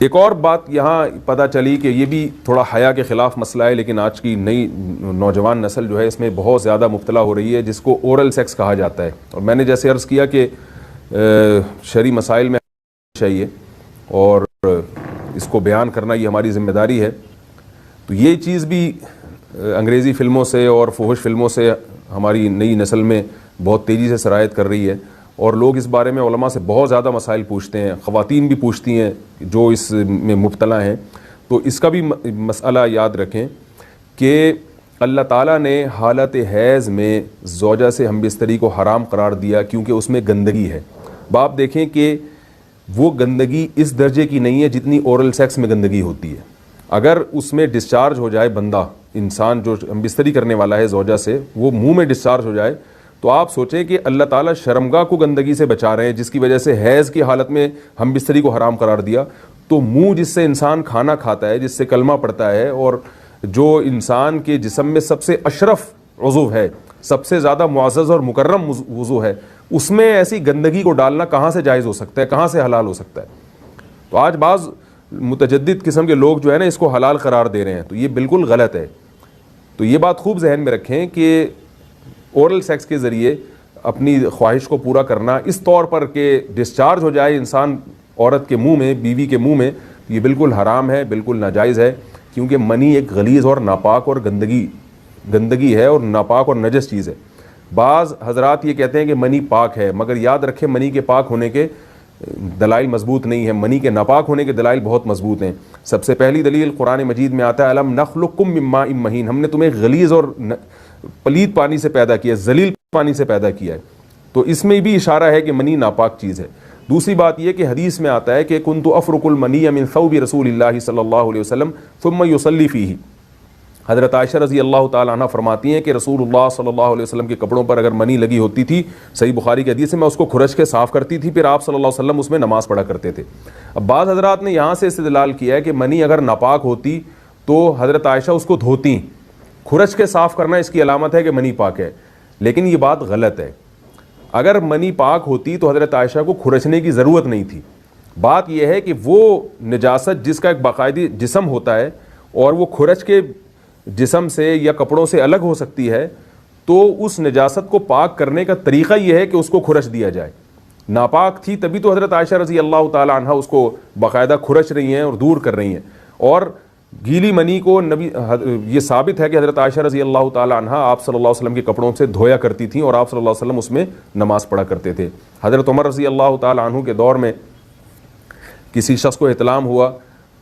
ایک اور بات یہاں پتہ چلی کہ یہ بھی تھوڑا حیا کے خلاف مسئلہ ہے، لیکن آج کی نئی نوجوان نسل جو ہے اس میں بہت زیادہ مبتلا ہو رہی ہے، جس کو اورل سیکس کہا جاتا ہے. اور میں نے جیسے عرض کیا کہ شرعی مسائل میں چاہیے اور اس کو بیان کرنا یہ ہماری ذمہ داری ہے. تو یہ چیز بھی انگریزی فلموں سے اور فحش فلموں سے ہماری نئی نسل میں بہت تیزی سے سرایت کر رہی ہے، اور لوگ اس بارے میں علماء سے بہت زیادہ مسائل پوچھتے ہیں، خواتین بھی پوچھتی ہیں جو اس میں مبتلا ہیں. تو اس کا بھی مسئلہ یاد رکھیں کہ اللہ تعالیٰ نے حالت حیض میں زوجہ سے ہم بستری کو حرام قرار دیا کیونکہ اس میں گندگی ہے. آپ دیکھیں کہ وہ گندگی اس درجے کی نہیں ہے جتنی اورل سیکس میں گندگی ہوتی ہے. اگر اس میں ڈسچارج ہو جائے بندہ، انسان جو ہم بستری کرنے والا ہے زوجہ سے، وہ منہ میں ڈسچارج ہو جائے، تو آپ سوچیں کہ اللہ تعالیٰ شرمگاہ کو گندگی سے بچا رہے ہیں، جس کی وجہ سے حیض کی حالت میں ہم بستری کو حرام قرار دیا. تو منہ جس سے انسان کھانا کھاتا ہے، جس سے کلمہ پڑھتا ہے، اور جو انسان کے جسم میں سب سے اشرف عضو ہے، سب سے زیادہ معزز اور مکرم عضو ہے، اس میں ایسی گندگی کو ڈالنا کہاں سے جائز ہو سکتا ہے، کہاں سے حلال ہو سکتا ہے؟ تو آج بعض متجدد قسم کے لوگ جو ہے نا اس کو حلال قرار دے رہے ہیں، تو یہ بالکل غلط ہے. تو یہ بات خوب ذہن میں رکھیں کہ اورل سیکس کے ذریعے اپنی خواہش کو پورا کرنا اس طور پر کہ ڈسچارج ہو جائے انسان عورت کے منہ میں، بیوی کے منہ میں، یہ بالکل حرام ہے، بالکل ناجائز ہے. کیونکہ منی ایک غلیظ اور ناپاک اور گندگی ہے، اور ناپاک اور نجس چیز ہے. بعض حضرات یہ کہتے ہیں کہ منی پاک ہے، مگر یاد رکھیں منی کے پاک ہونے کے دلائل مضبوط نہیں ہیں، منی کے ناپاک ہونے کے دلائل بہت مضبوط ہیں. سب سے پہلی دلیل قرآن مجید میں آتا ہے الم نخلقکم من ماء مہین، ہم نے تمہیں غلیظ اور پلید پانی سے پیدا کیا، ذلیل پانی سے پیدا کیا ہے. تو اس میں بھی اشارہ ہے کہ منی ناپاک چیز ہے. دوسری بات یہ کہ حدیث میں آتا ہے کہ کنت افرق المنی من ثوب رسول اللہ صلی اللہ علیہ وسلم ثم یصلی فیہ. حضرت عائشہ رضی اللہ تعالیٰ عنہ فرماتی ہیں کہ رسول اللہ صلی اللہ علیہ وسلم کے کپڑوں پر اگر منی لگی ہوتی تھی، صحیح بخاری کی حدیث ہے، میں اس کو کھرچ کے صاف کرتی تھی، پھر آپ صلی اللہ علیہ وسلم اس میں نماز پڑھا کرتے تھے. اب بعض حضرات نے یہاں سے استدلال کیا ہے کہ منی اگر ناپاک ہوتی تو حضرت عائشہ اس کو دھوتی، کھرچ کے صاف کرنا اس کی علامت ہے کہ منی پاک ہے. لیکن یہ بات غلط ہے. اگر منی پاک ہوتی تو حضرت عائشہ کو کھرچنے کی ضرورت نہیں تھی. بات یہ ہے کہ وہ نجاست جس کا ایک باقاعدی جسم ہوتا ہے اور وہ کھرچ کے جسم سے یا کپڑوں سے الگ ہو سکتی ہے، تو اس نجاست کو پاک کرنے کا طریقہ یہ ہے کہ اس کو کھرچ دیا جائے. ناپاک تھی تبھی تو حضرت عائشہ رضی اللہ تعالی عنہ اس کو باقاعدہ کھرچ رہی ہیں اور دور کر رہی ہیں. اور گیلی منی کو یہ ثابت ہے کہ حضرت عائشہ رضی اللہ تعالی عنہ آپ صلی اللہ علیہ وسلم کے کپڑوں سے دھویا کرتی تھیں اور آپ صلی اللہ علیہ وسلم اس میں نماز پڑھا کرتے تھے. حضرت عمر رضی اللہ تعالی عنہ کے دور میں کسی شخص کو احتلام ہوا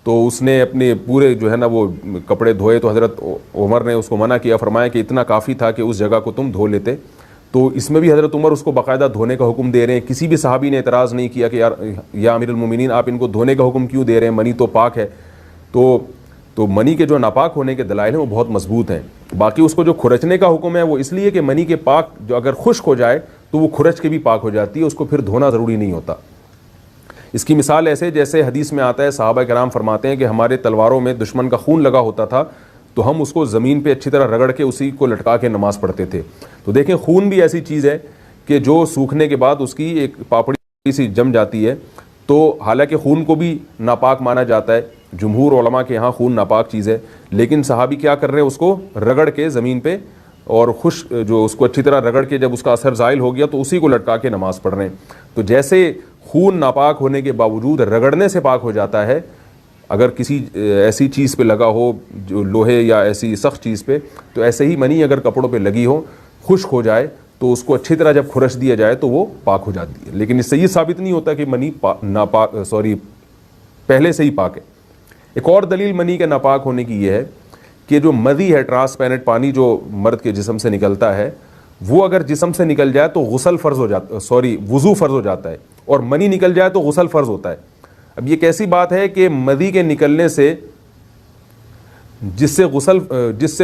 تو اس نے اپنے پورے جو ہے نا وہ کپڑے دھوئے، تو حضرت عمر نے اس کو منع کیا، فرمایا کہ اتنا کافی تھا کہ اس جگہ کو تم دھو لیتے. تو اس میں بھی حضرت عمر اس کو باقاعدہ دھونے کا حکم دے رہے ہیں. کسی بھی صحابی نے اعتراض نہیں کیا کہ یا امیر المومنین آپ ان کو دھونے کا حکم کیوں دے رہے ہیں، منی تو پاک ہے. تو منی کے جو ناپاک ہونے کے دلائل ہیں وہ بہت مضبوط ہیں. باقی اس کو جو کھرچنے کا حکم ہے وہ اس لیے کہ منی کے پاک جو اگر خشک ہو جائے تو وہ کھرچ کے بھی پاک ہو جاتی ہے، اس کو پھر دھونا ضروری نہیں ہوتا. اس کی مثال ایسے جیسے حدیث میں آتا ہے، صحابہ کرام فرماتے ہیں کہ ہمارے تلواروں میں دشمن کا خون لگا ہوتا تھا تو ہم اس کو زمین پہ اچھی طرح رگڑ کے اسی کو لٹکا کے نماز پڑھتے تھے. تو دیکھیں خون بھی ایسی چیز ہے کہ جو سوکھنے کے بعد اس کی ایک پاپڑی سی جم جاتی ہے. تو حالانکہ خون کو بھی ناپاک مانا جاتا ہے، جمہور علماء کے یہاں خون ناپاک چیز ہے، لیکن صحابی کیا کر رہے ہیں، اس کو رگڑ کے زمین پہ اور خشک جو اس کو اچھی طرح رگڑ کے جب اس کا اثر زائل ہو گیا تو اسی کو لٹکا کے نماز پڑھ رہے ہیں. تو جیسے خون ناپاک ہونے کے باوجود رگڑنے سے پاک ہو جاتا ہے، اگر کسی ایسی چیز پہ لگا ہو جو لوہے یا ایسی سخت چیز پہ، تو ایسے ہی منی اگر کپڑوں پہ لگی ہو، خشک ہو جائے تو اس کو اچھی طرح جب کھرچ دیا جائے تو وہ پاک ہو جاتی ہے. لیکن اس سے یہ ثابت نہیں ہوتا کہ منی پہلے سے ہی پاک ہے. ایک اور دلیل منی کے ناپاک ہونے کی یہ ہے کہ جو مدی ہے، ٹرانسپیرنٹ پانی جو مرد کے جسم سے نکلتا ہے، وہ اگر جسم سے نکل جائے تو وضو فرض ہو جاتا ہے، اور منی نکل جائے تو غسل فرض ہوتا ہے. اب یہ کیسی بات ہے کہ مدی کے نکلنے سے جس سے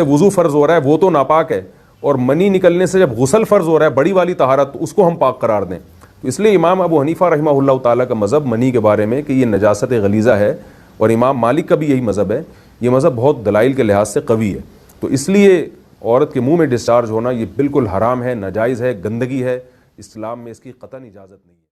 وضو فرض ہو رہا ہے وہ تو ناپاک ہے، اور منی نکلنے سے جب غسل فرض ہو رہا ہے بڑی والی طہارت، تو اس کو ہم پاک قرار دیں. تو اس لیے امام ابو حنیفہ رحمہ اللہ تعالیٰ کا مذہب منی کے بارے میں کہ یہ نجاست غلیظہ ہے، اور امام مالک کا بھی یہی مذہب ہے. یہ مذہب بہت دلائل کے لحاظ سے قوی ہے. تو اس لیے عورت کے منہ میں ڈسچارج ہونا یہ بالکل حرام ہے، ناجائز ہے، گندگی ہے. اسلام میں اس کی قطعاً اجازت نہیں ہے.